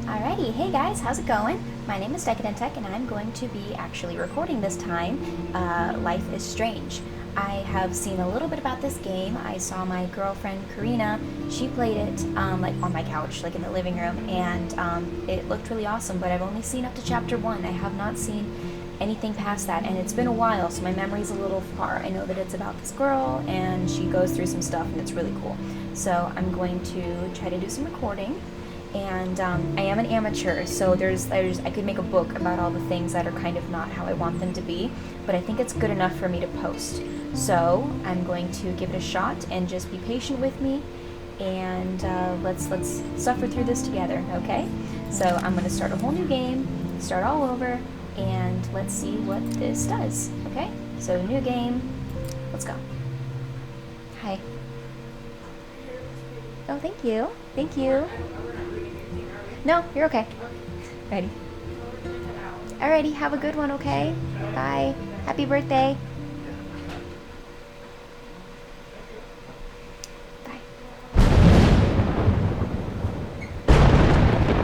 Alrighty, hey guys, how's it going? My name is Decadent Tech and I'm going to be actually recording this time, Life is Strange. I have seen a little bit about this game. I saw my girlfriend Karina, she played it like on my couch, like in the living room, and it looked really awesome, but I've only seen up to chapter 1. I have not seen anything past that, and it's been a while, so my memory's a little far. I know that it's about this girl and she goes through some stuff and it's really cool. So I'm going to try to do some recording. And I am an amateur, so I could make a book about all the things that are kind of not how I want them to be, but I think it's good enough for me to post. So I'm going to give it a shot and just be patient with me, and let's suffer through this together, okay? So I'm going to start a whole new game, start all over, and let's see what this does, okay? So new game, let's go. Hi. Oh, thank you. Thank you. No, you're okay. Ready. Alrighty, have a good one, okay? Bye. Happy birthday. Bye.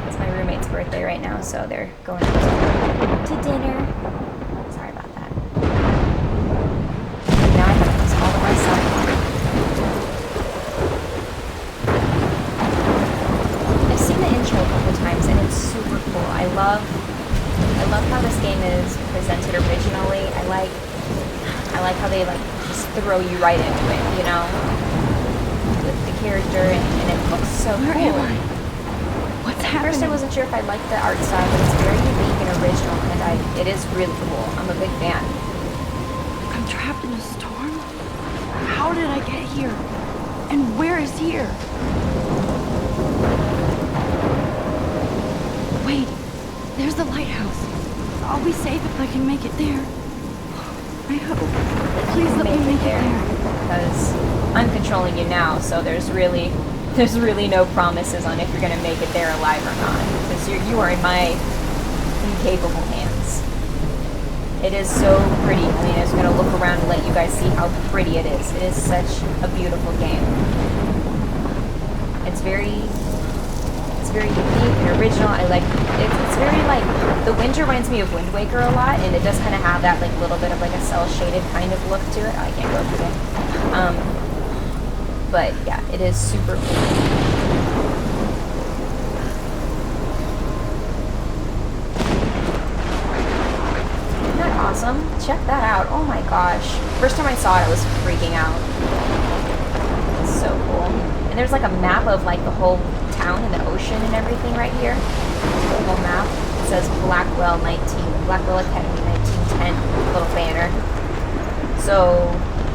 It's my roommate's birthday right now, so they're going out to dinner. Sorry about that. Now I have to install it myself. I've seen the intro a couple times and it's super cool. I love how this game is presented originally. I like how they just throw you right into it, you know, with the character, and it looks so cool. What's happening? At first I wasn't sure if I liked the art style, but it's very unique and original, and it is really cool. I'm a big fan. I'm trapped in a storm? How did I get here? And where is here? Wait, there's the lighthouse. I'll be safe if I can make it there. I hope. Please let me make it there. Because I'm controlling you now, so there's really no promises on if you're gonna make it there alive or not. Because you are in my incapable hands. It is so pretty. I mean, I was gonna look around and let you guys see how pretty it is. It is such a beautiful game. It's very unique and original. I like it's very like the wind reminds me of Wind Waker a lot, and it does kind of have that like little bit of like a cell shaded kind of look to it. Oh, I can't go through it. But yeah, it is super cool. Isn't that awesome? Check that out. Oh my gosh. First time I saw it, I was freaking out. It's so cool. And there's like a map of like the whole town and the ocean and everything right here. The whole map. It says Blackwell Academy 1910, little banner. So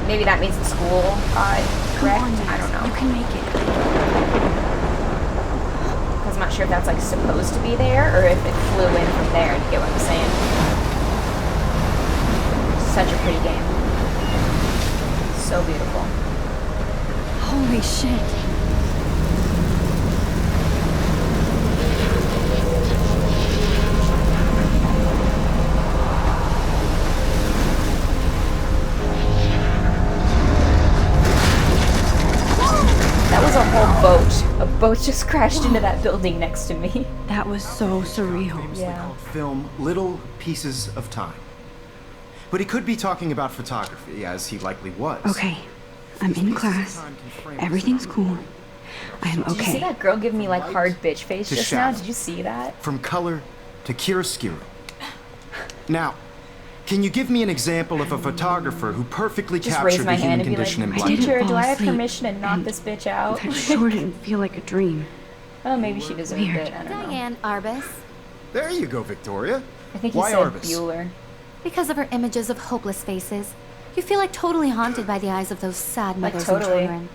maybe that means the school, correct? I don't know. You can make it. Because I'm not sure if that's like supposed to be there or if it flew in from there. You get what I'm saying? Such a pretty game. So beautiful. Holy shit. That was a whole boat. A boat just crashed into that building next to me. That was so surreal. Yeah. Called film Little Pieces of Time. But he could be talking about photography, as he likely was. Okay, I'm in class. Everything's cool. I am Did you see okay. that girl give me like hard bitch face To just now? shadow. Did you see that? From color to chiaroscuro. Now, can you give me an example of a photographer who perfectly Just raise captured my the hand human and be condition in like, black? teacher, didn't do fall I have asleep, permission to knock and this bitch out? That sure didn't feel like a dream. Oh, maybe she deserved Weird. it. I don't know. Diane Arbus, There you go, Victoria. I think he Why said Arbus? Bueller. because of her images of hopeless faces, you feel like totally haunted by the eyes of those sad Like mothers totally. and children.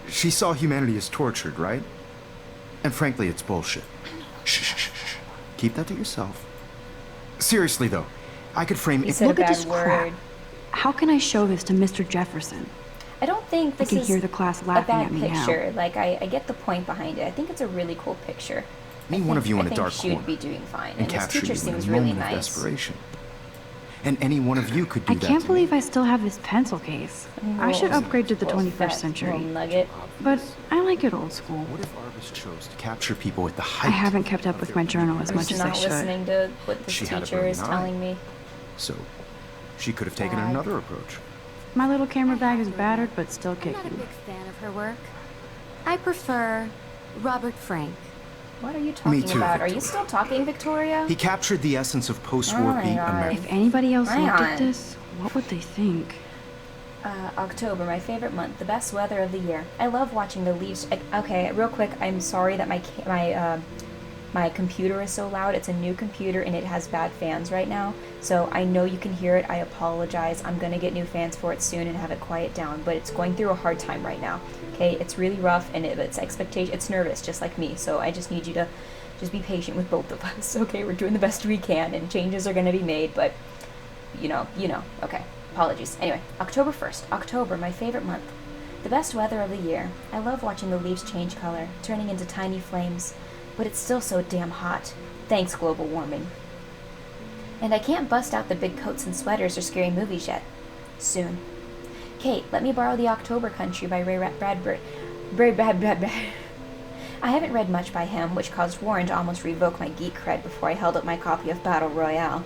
She saw humanity as tortured, right? And frankly, it's bullshit. Shh, shh, shh, shh. Keep that to yourself. Seriously, though, I could frame He it. said Look a at bad this word. crap. How can I show this to Mr. Jefferson? I don't think this can is hear the class a laughing bad at me now. picture. Like, I get the point behind it. I think it's a really cool picture. Me, one of you in I a dark think she would corner be doing fine. and And this capture teacher you in a seems really moment of nice. desperation. And any one of you could do I that. can't to believe me. I still have this pencil case. I should upgrade to the 21st century. Nugget. But I like it old school. What if Arbus chose to capture people at the I height? haven't kept up with my journal as I'm much just as I not should. listening to what the She had a teacher is brilliant eye. telling me. So, she could have taken God. another approach. My little camera bag is battered, but still I'm not a kicking. big fan of her work. I prefer Robert Frank. What are you talking too, about? Are you Victoria. still talking, Victoria? He captured the essence of post-war Oh my beat God. America. If anybody else Hang looked on. at this, what would they think? October, my favorite month, the best weather of the year. I love watching the leaves. Okay, real quick, I'm sorry that my computer is so loud. It's a new computer and it has bad fans right now. So I know you can hear it. I apologize. I'm gonna get new fans for it soon and have it quiet down. But it's going through a hard time right now. Okay, it's really rough and it's expectation. It's nervous, just like me. So I just need you to just be patient with both of us. Okay, we're doing the best we can and changes are gonna be made. But you know. Okay. Apologies. Anyway, October 1st. October, my favorite month. The best weather of the year. I love watching the leaves change color, turning into tiny flames. But it's still so damn hot. Thanks, global warming. And I can't bust out the big coats and sweaters or scary movies yet. Soon. Kate, let me borrow The October Country by Ray Bradbury. I haven't read much by him, which caused Warren to almost revoke my geek cred before I held up my copy of Battle Royale.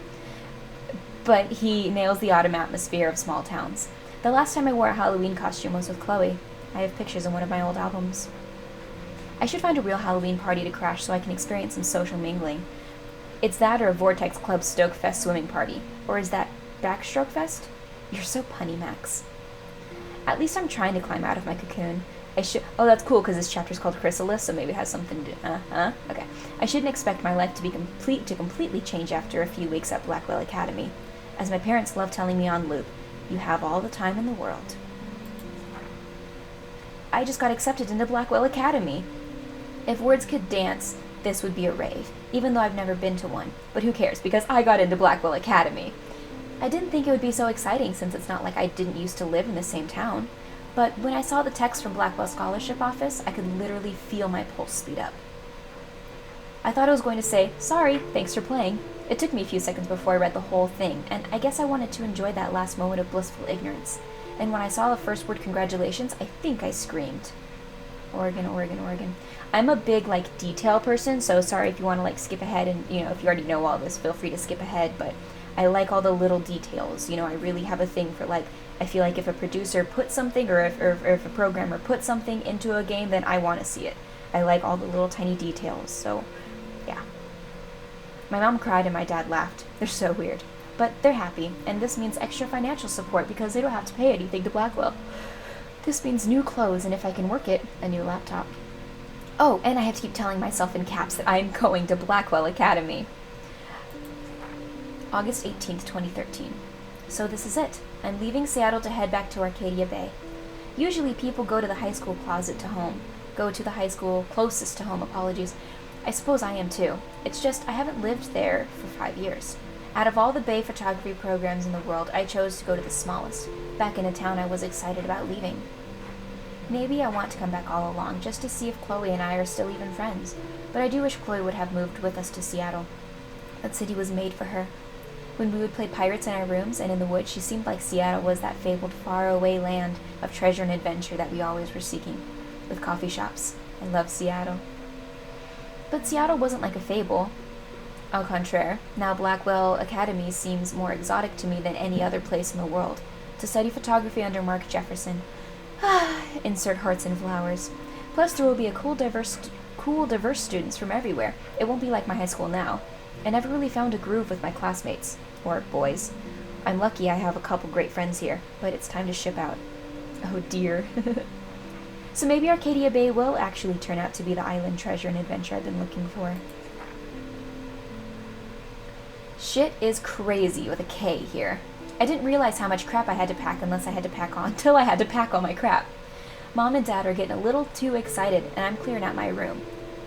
But he nails the autumn atmosphere of small towns. The last time I wore a Halloween costume was with Chloe. I have pictures in one of my old albums. I should find a real Halloween party to crash so I can experience some social mingling. It's that or a Vortex Club Stoke Fest swimming party. Or is that Backstroke Fest? You're so punny, Max. At least I'm trying to climb out of my cocoon. Oh, that's cool, because this chapter's called Chrysalis, so maybe it has something to do. Okay. I shouldn't expect my life to be completely change after a few weeks at Blackwell Academy. As my parents love telling me on loop, you have all the time in the world. I just got accepted into Blackwell Academy. If words could dance, this would be a rave, even though I've never been to one. But who cares, because I got into Blackwell Academy. I didn't think it would be so exciting since it's not like I didn't used to live in the same town. But when I saw the text from Blackwell Scholarship Office, I could literally feel my pulse speed up. I thought I was going to say, sorry, thanks for playing. It took me a few seconds before I read the whole thing, and I guess I wanted to enjoy that last moment of blissful ignorance. And when I saw the first word congratulations, I think I screamed. Oregon, Oregon, Oregon. I'm a big, detail person, so sorry if you want to, skip ahead and, if you already know all this, feel free to skip ahead, but I like all the little details. I really have a thing for, I feel like if a producer puts something, or if a programmer puts something into a game, then I want to see it. I like all the little tiny details, so, yeah. My mom cried and my dad laughed. They're so weird. But they're happy, and this means extra financial support because they don't have to pay anything to Blackwell. This means new clothes, and if I can work it, a new laptop. Oh, and I have to keep telling myself in caps that I'm going to Blackwell Academy. August 18th, 2013. So this is it. I'm leaving Seattle to head back to Arcadia Bay. Usually people go to the high school closest to home. Apologies. I suppose I am too. It's just I haven't lived there for 5 years. Out of all the Bay photography programs in the world, I chose to go to the smallest, back in a town I was excited about leaving. Maybe I want to come back all along, just to see if Chloe and I are still even friends. But I do wish Chloe would have moved with us to Seattle. That city was made for her. When we would play pirates in our rooms and in the woods, she seemed like Seattle was that fabled faraway land of treasure and adventure that we always were seeking, with coffee shops. I love Seattle. But Seattle wasn't like a fable. Au contraire, now Blackwell Academy seems more exotic to me than any other place in the world. To study photography under Mark Jefferson. Insert hearts and flowers. Plus there will be cool, diverse students from everywhere. It won't be like my high school now. I never really found a groove with my classmates. Or boys. I'm lucky I have a couple great friends here, but it's time to ship out. Oh dear. So maybe Arcadia Bay will actually turn out to be the island treasure and adventure I've been looking for. Shit is crazy with a K here. I didn't realize how much crap I had to pack until I had to pack all my crap. Mom and Dad are getting a little too excited, and I'm clearing out my room.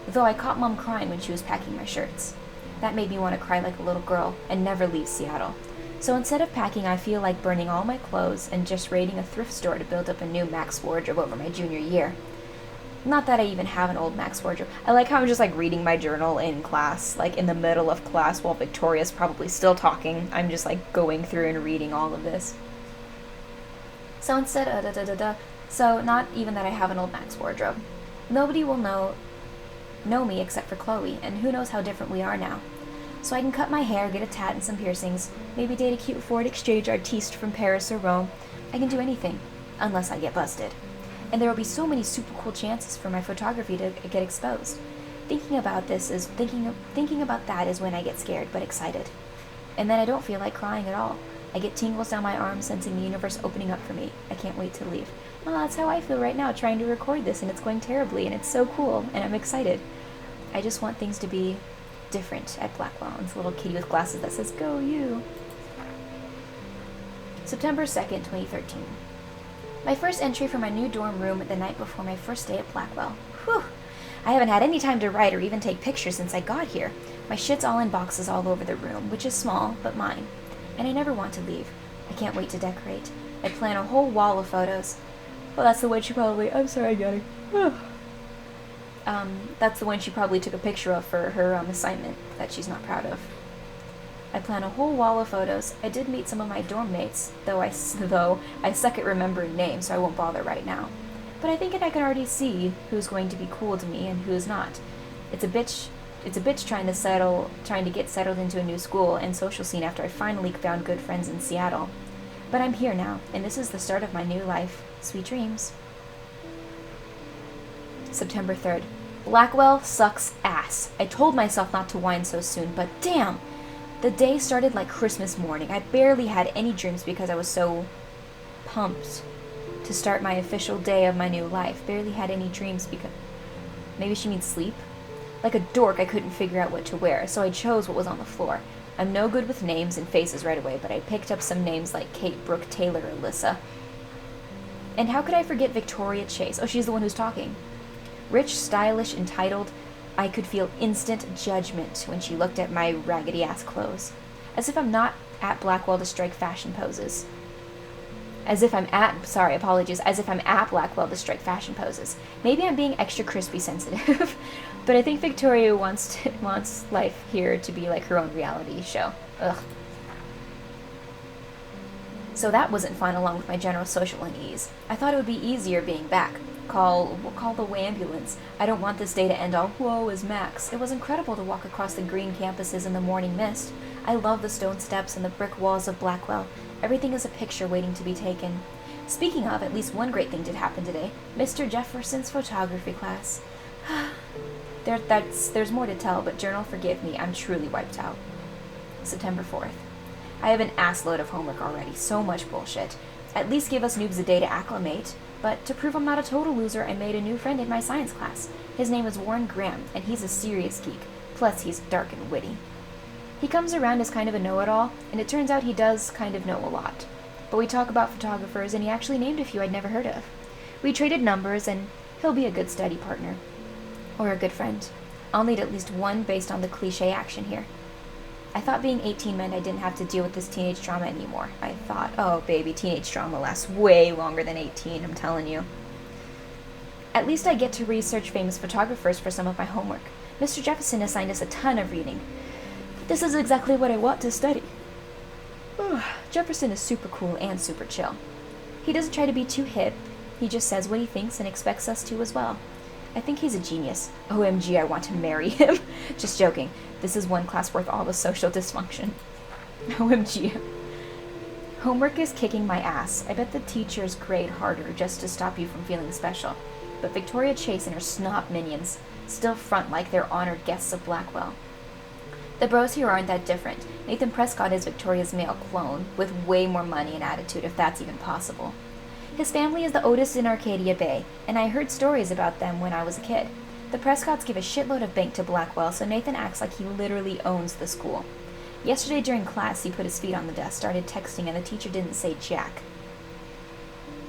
Though I caught Mom crying when she was packing my shirts. That made me want to cry like a little girl and never leave Seattle. So instead of packing, I feel like burning all my clothes and just raiding a thrift store to build up a new max wardrobe over my junior year. Not that I even have an old Max wardrobe. I like how I'm just like reading my journal in class, like in the middle of class while Victoria's probably still talking. I'm just like going through and reading all of this. So instead, So not even that I have an old Max wardrobe. Nobody will know me except for Chloe, and who knows how different we are now. So I can cut my hair, get a tat and some piercings, maybe date a cute foreign exchange artiste from Paris or Rome. I can do anything, unless I get busted. And there will be so many super cool chances for my photography to get exposed. Thinking about that is when I get scared but excited. And then I don't feel like crying at all. I get tingles down my arms, sensing the universe opening up for me. I can't wait to leave. Well, that's how I feel right now, trying to record this, and it's going terribly, and it's so cool, and I'm excited. I just want things to be different at Blackwell. It's a little kitty with glasses that says, "Go you." September 2nd, 2013. My first entry for my new dorm room the night before my first day at Blackwell. Whew! I haven't had any time to write or even take pictures since I got here. My shit's all in boxes all over the room, which is small, but mine. And I never want to leave. I can't wait to decorate. I plan a whole wall of photos. Well, that's the one she probably... I'm sorry, I got it. That's the one she probably took a picture of for her assignment that she's not proud of. I plan a whole wall of photos. I did meet some of my dorm mates, though I suck at remembering names, so I won't bother right now. But I think I can already see who's going to be cool to me and who's not. It's a bitch trying to get settled into a new school and social scene after I finally found good friends in Seattle. But I'm here now, and this is the start of my new life. Sweet dreams. September 3rd. Blackwell sucks ass. I told myself not to whine so soon, but damn! The day started like Christmas morning. I barely had any dreams because I was so pumped to start my official day of my new life. Barely had any dreams because... Maybe she means sleep? Like a dork, I couldn't figure out what to wear, so I chose what was on the floor. I'm no good with names and faces right away, but I picked up some names like Kate, Brooke, Taylor, Alyssa. And how could I forget Victoria Chase? Oh, she's the one who's talking. Rich, stylish, entitled, I could feel instant judgment when she looked at my raggedy-ass clothes. As if I'm not at Blackwell to strike fashion poses. As if I'm at Blackwell to strike fashion poses. Maybe I'm being extra crispy sensitive. But I think Victoria wants life here to be like her own reality show. Ugh. So that wasn't fun along with my general social unease. I thought it would be easier being back. We'll call the ambulance. I don't want this day to end all whoa as Max. It was incredible to walk across the green campuses in the morning mist. I love the stone steps and the brick walls of Blackwell. Everything is a picture waiting to be taken. Speaking of, at least one great thing did happen today. Mr. Jefferson's photography class. There's more to tell, but journal, forgive me, I'm truly wiped out. September 4th. I have an assload of homework already, so much bullshit. At least give us noobs a day to acclimate. But to prove I'm not a total loser, I made a new friend in my science class. His name is Warren Graham, and he's a serious geek. Plus, he's dark and witty. He comes around as kind of a know-it-all, and it turns out he does kind of know a lot. But we talk about photographers, and he actually named a few I'd never heard of. We traded numbers, and he'll be a good study partner. Or a good friend. I'll need at least one based on the cliche action here. I thought being 18 meant I didn't have to deal with this teenage drama anymore. I thought, oh baby, teenage drama lasts way longer than 18, I'm telling you. At least I get to research famous photographers for some of my homework. Mr. Jefferson assigned us a ton of reading. But this is exactly what I want to study. Jefferson is super cool and super chill. He doesn't try to be too hip. He just says what he thinks and expects us to as well. I think he's a genius. OMG, I want to marry him. Just joking. This is one class worth all the social dysfunction. OMG. Homework is kicking my ass. I bet the teachers grade harder just to stop you from feeling special. But Victoria Chase and her snob minions still front like they're honored guests of Blackwell. The bros here aren't that different. Nathan Prescott is Victoria's male clone, with way more money and attitude, if that's even possible. His family is the oldest in Arcadia Bay, and I heard stories about them when I was a kid. The Prescotts give a shitload of bank to Blackwell, so Nathan acts like he literally owns the school. Yesterday during class, he put his feet on the desk, started texting, and the teacher didn't say jack.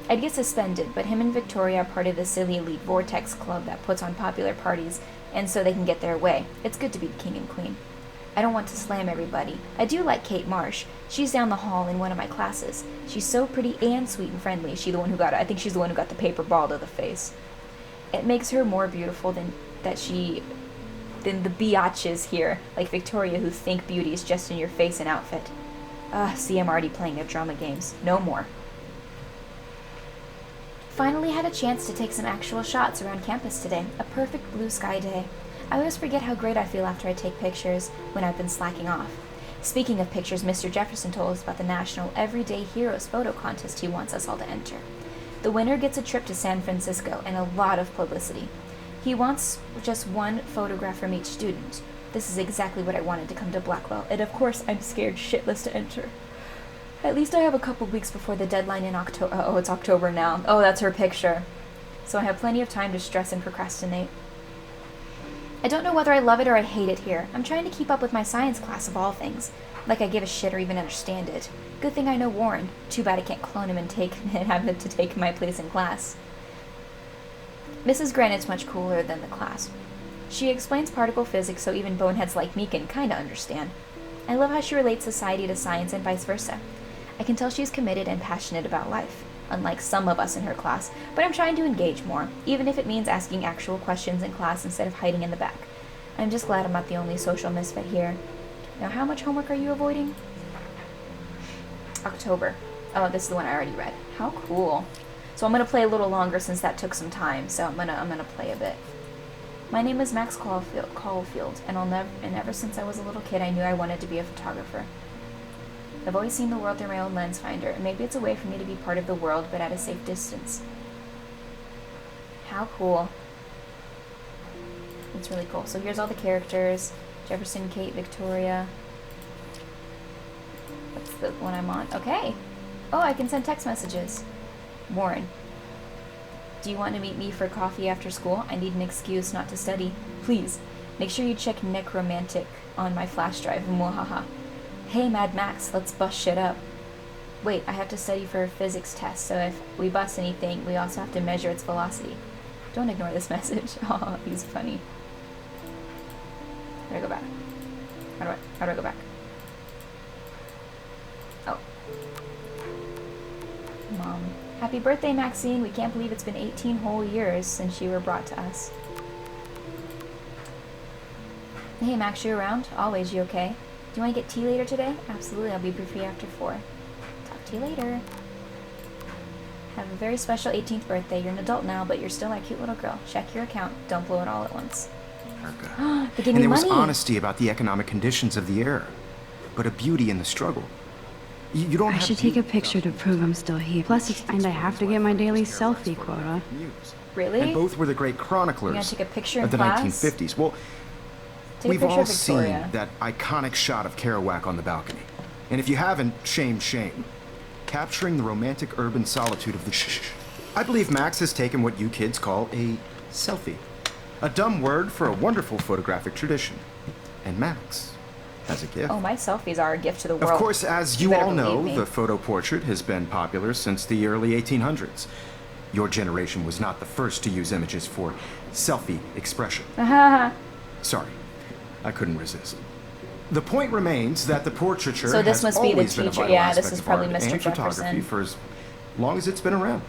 I'd get suspended, but him and Victoria are part of the silly elite Vortex Club that puts on popular parties, and so they can get their way. It's good to be the king and queen. I don't want to slam everybody. I do like Kate Marsh. She's down the hall in one of my classes. She's so pretty and sweet and friendly. I think she's the one who got the paper ball to the face. It makes her more beautiful than the biatches here, like Victoria, who think beauty is just in your face and outfit. See, I'm already playing their drama games. No more. Finally had a chance to take some actual shots around campus today. A perfect blue sky day. I always forget how great I feel after I take pictures when I've been slacking off. Speaking of pictures, Mr. Jefferson told us about the National Everyday Heroes photo contest he wants us all to enter. The winner gets a trip to San Francisco and a lot of publicity. He wants just one photograph from each student. This is exactly what I wanted to come to Blackwell, and of course I'm scared shitless to enter. At least I have a couple weeks before the deadline in October. Oh, it's October now. Oh, that's her picture. So I have plenty of time to stress and procrastinate. I don't know whether I love it or I hate it here. I'm trying to keep up with my science class of all things. Like I give a shit or even understand it. Good thing I know Warren. Too bad I can't clone him and have him to take my place in class. Mrs. Granite's much cooler than the class. She explains particle physics so even boneheads like me can kinda understand. I love how she relates society to science and vice versa. I can tell she's committed and passionate about life, unlike some of us in her class, but I'm trying to engage more, even if it means asking actual questions in class instead of hiding in the back. I'm just glad I'm not the only social misfit here. Now, how much homework are you avoiding? October. Oh, this is the one I already read. How cool. So I'm gonna play a little longer since that took some time, so I'm gonna play a bit. My name is Max Caulfield, and ever since I was a little kid, I knew I wanted to be a photographer. I've always seen the world through my own lens finder, and maybe it's a way for me to be part of the world, but at a safe distance. How cool. It's really cool. So here's all the characters. Jefferson, Kate, Victoria. That's the one I'm on. Okay. Oh, I can send text messages. Warren. Do you want to meet me for coffee after school? I need an excuse not to study. Please, make sure you check Necromantic on my flash drive. Mwahaha. Hey, Mad Max, let's bust shit up. Wait, I have to study for a physics test, so if we bust anything, we also have to measure its velocity. Don't ignore this message. Oh, he's funny. How do I go back? How do I go back? Oh. Mom. Happy birthday, Maxine. We can't believe it's been 18 whole years since you were brought to us. Hey, Max, you around? Always, you okay? Do you want to get tea later today? Absolutely, I'll be free after 4. Talk to you later. Have a very special 18th birthday. You're an adult now, but you're still my cute little girl. Check your account. Don't blow it all at once. America. They give and me there money. was honesty about the economic conditions of the era, but a beauty in the struggle. You don't I have should take a picture to prove I'm still here. Plus, I have to get my daily selfie quota. Really? And both were the great chroniclers You're gonna take a picture in of the class? 1950s. Well, Take a we've picture all of Victoria. seen that iconic shot of Kerouac on the balcony. And if you haven't, shame, shame. Capturing the romantic urban solitude of the I believe Max has taken what you kids call a selfie. A dumb word for a wonderful photographic tradition. And Max has a gift. Oh, my selfies are a gift to the world. Of course, as you better all know, believe me. the photo portrait has been popular since the early 1800s. Your generation was not the first to use images for selfie expression. Sorry, I couldn't resist. The point remains that the portraiture So this has must be the always been a teacher. vital Yeah, this aspect is of probably art Mr. and photography Jefferson. for as long as it's been around.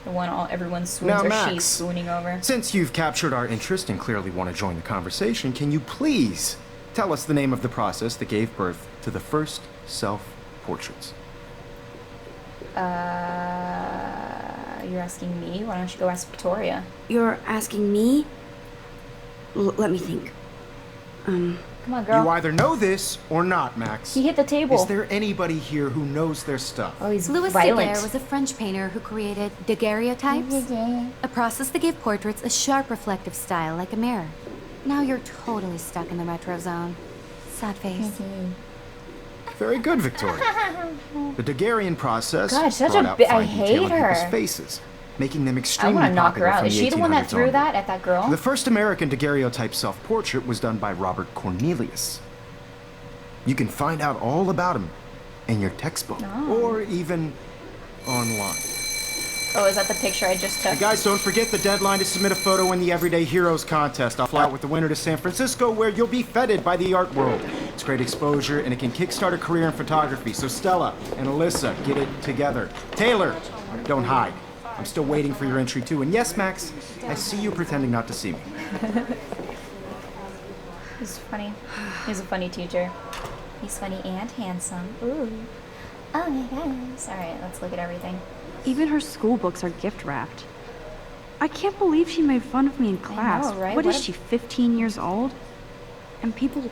The one everyone swoons Now, or Max, she's swooning over. Since you've captured our interest and clearly want to join the conversation, can you please tell us the name of the process that gave birth to the first self-portraits? You're asking me? Why don't you go ask Victoria? You're asking me? Let me think. Come on, girl. You either know this or not, Max. He hit the table. Is there anybody here who knows their stuff? Oh, he's Louis violent. Daguerre was a French painter who created daguerreotypes, a process that gave portraits a sharp reflective style like a mirror. Now you're totally stuck in the retro zone. Sad face. Very good, Victoria. The Daguerrean process God, such brought a out bi- I fine detail in hate her. people's faces, making them I extremely want to knock her popular out. from Is the she the one that 1800s threw on. that at that girl? The first American daguerreotype self-portrait was done by Robert Cornelius. You can find out all about him in your textbook, or even online. Oh, is that the picture I just took? Hey guys, don't forget the deadline to submit a photo in the Everyday Heroes contest. I'll fly out with the winner to San Francisco, where you'll be feted by the art world. It's great exposure, and it can kickstart a career in photography. So Stella and Alyssa, get it together. Taylor, don't hide. I'm still waiting for your entry too. And yes, Max, I see you pretending not to see me. He's funny. He's a funny teacher. He's funny and handsome. Ooh. Oh my gosh. Alright, let's look at everything. Even her school books are gift wrapped. I can't believe she made fun of me in class. I know, right? What is she, 15 years old? And people...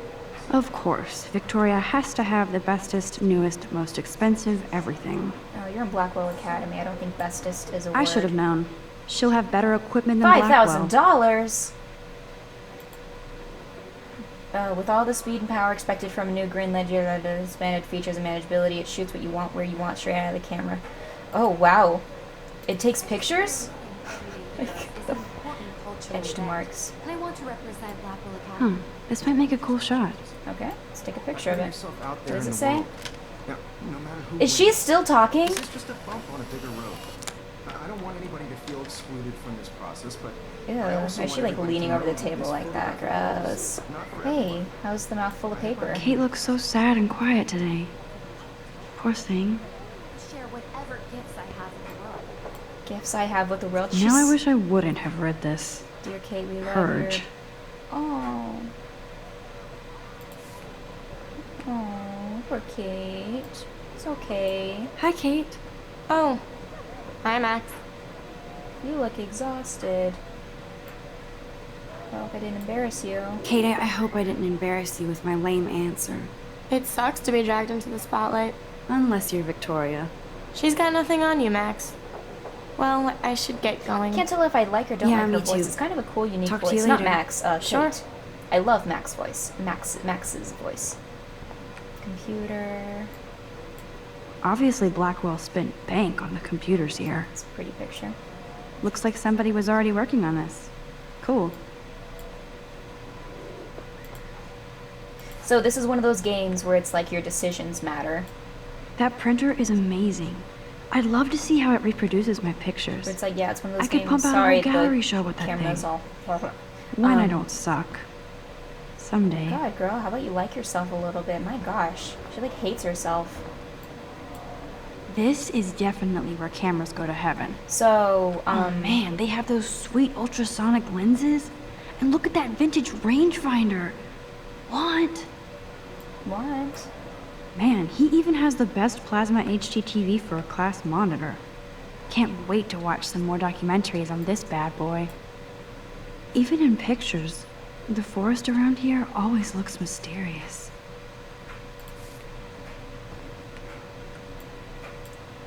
Of course, Victoria has to have the bestest, newest, most expensive everything. Oh, you're in Blackwell Academy. I don't think bestest is a word. I should have known. She'll have better equipment than Blackwell. $5,000? With all the speed and power expected from a new Green Ledger that has expanded features and manageability, it shoots what you want where you want straight out of the camera. Oh, wow. It takes pictures? Etched marks. And I want to represent Blackwell Academy. This might make a cool shot. Okay, let's take a picture of it. What What does it say? Now, no matter who Is she wins, still talking? This is just a bump on a bigger road. I don't want anybody to feel excluded from this process, but Ew, I why also is she want like everybody leaning to over the know table this like that? Gross. not for Hey, how's the mouth full of paper? Kate looks so sad and quiet today. Poor thing. Share whatever gifts I have in the world. Gifts I have with the world. Now I wish I wouldn't have read this. Dear Kate, we love Purge. you. Oh. Oh, poor Kate. It's okay. Hi, Kate. Oh. Hi, Max. You look exhausted. I hope I didn't embarrass you. Kate, I hope I didn't embarrass you with my lame answer. It sucks to be dragged into the spotlight. Unless you're Victoria. She's got nothing on you, Max. Well, I should get going. Can't tell if I like or don't Yeah, like her me voice. too. It's kind of a cool, unique Talk to voice. you Not later. Max, Sure. Kate. I love Max's voice. Max's voice. Computer. Obviously, Blackwell spent bank on the computers here. It's a pretty picture. Looks like somebody was already working on this. Cool. So this is one of those games where it's like your decisions matter. That printer is amazing. I'd love to see how it reproduces my But pictures. it's like, yeah, it's one of those I could games. pump out a Sorry, whole gallery the show with that camera's thing. all. When I don't suck. Someday. God, girl, how about you like yourself a little bit? My gosh, she like hates herself. This is definitely where cameras go to heaven. So, Oh man, they have those sweet ultrasonic lenses. And look at that vintage rangefinder. What? what? Man, he even has the best plasma HDTV for a class monitor. Can't wait to watch some more documentaries on this bad boy. Even in pictures, the forest around here always looks mysterious.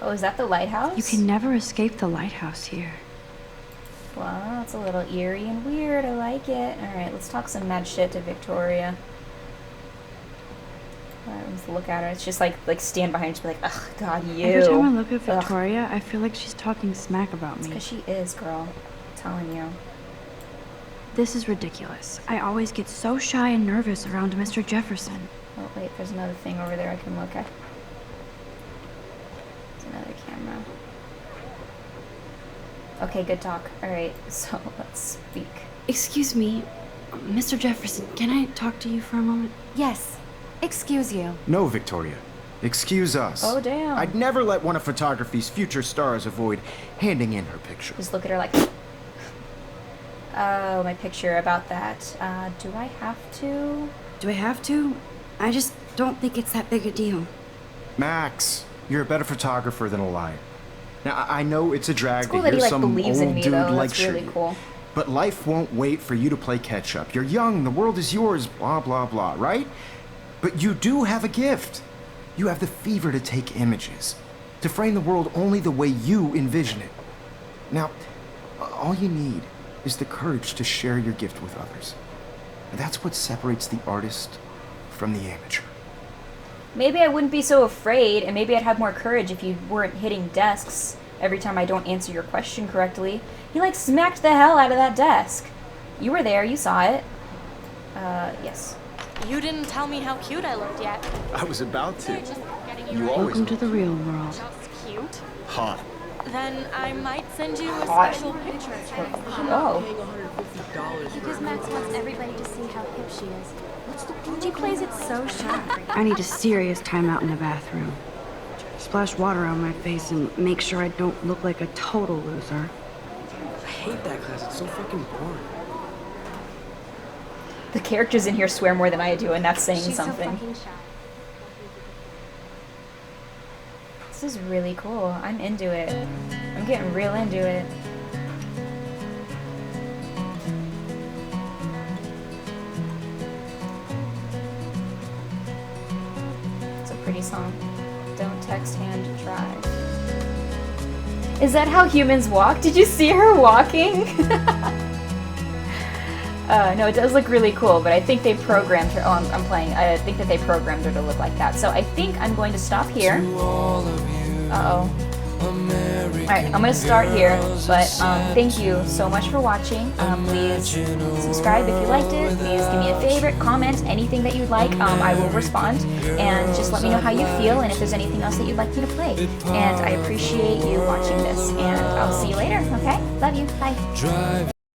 Oh, is that the lighthouse? You can never escape the lighthouse here. Well, it's a little eerie and weird. I like it. All right, let's talk some mad shit to Victoria. All right, let's look at her. It's just like stand behind her and just be like, ugh, God, you. Every time I look at Ugh. Victoria, I feel like she's talking smack about It's me. because she is, girl. I'm telling you. This is ridiculous. I always get so shy and nervous around Mr. Jefferson. Oh, wait, there's another thing over there I can look at. There's another camera. Okay, good talk. All right, so let's speak. Excuse me, Mr. Jefferson, can I talk to you for a moment? Yes. Excuse you. No, Victoria. Excuse us. Oh, damn. I'd never let one of photography's future stars avoid handing in her picture. Just look at her like, oh, my picture about that. Do I have to? Do I have to? I just don't think it's that big a deal. Max, you're a better photographer than a liar. Now, I know it's a drag It's cool to that hear he like some believes in old me dude though. lecture That's really you. cool. But life won't wait for you to play catch up. You're young, the world is yours, blah, blah, blah, right? But you do have a gift. You have the fever to take images, to frame the world only the way you envision it. Now, all you need is the courage to share your gift with others. And that's what separates the artist from the amateur. Maybe I wouldn't be so afraid, and maybe I'd have more courage if you weren't hitting desks every time I don't answer your question correctly. You like smacked the hell out of that desk. You were there, you saw it. Yes. You didn't tell me how cute I looked yet. I was about to. Just getting you You right. always Welcome to the real world. Just cute. hot. Then I might send you a Hot. special picture. Oh. Because Max wants everybody to see how hip she is. She plays it so shy. I need a serious timeout in the bathroom. Splash water on my face and make sure I don't look like a total loser. I hate that class. It's so fucking boring. The characters in here swear more than I do, and that's saying She's so something. fucking shy. This is really cool. I'm into it. I'm getting real into it. It's a pretty song. Don't text, hand, try. Is that how humans walk? Did you see her walking? No, it does look really cool, but I think they programmed her. Oh, I'm playing. I think that they programmed her to look like that. So I think I'm going to stop here. Uh-oh. Alright, I'm going to start here, but thank you so much for watching. Please subscribe if you liked it. Please give me a favorite, comment, anything that you'd like. I will respond, and just let me know how you feel and if there's anything else that you'd like me to play. And I appreciate you watching this, and I'll see you later, okay? Love you. Bye.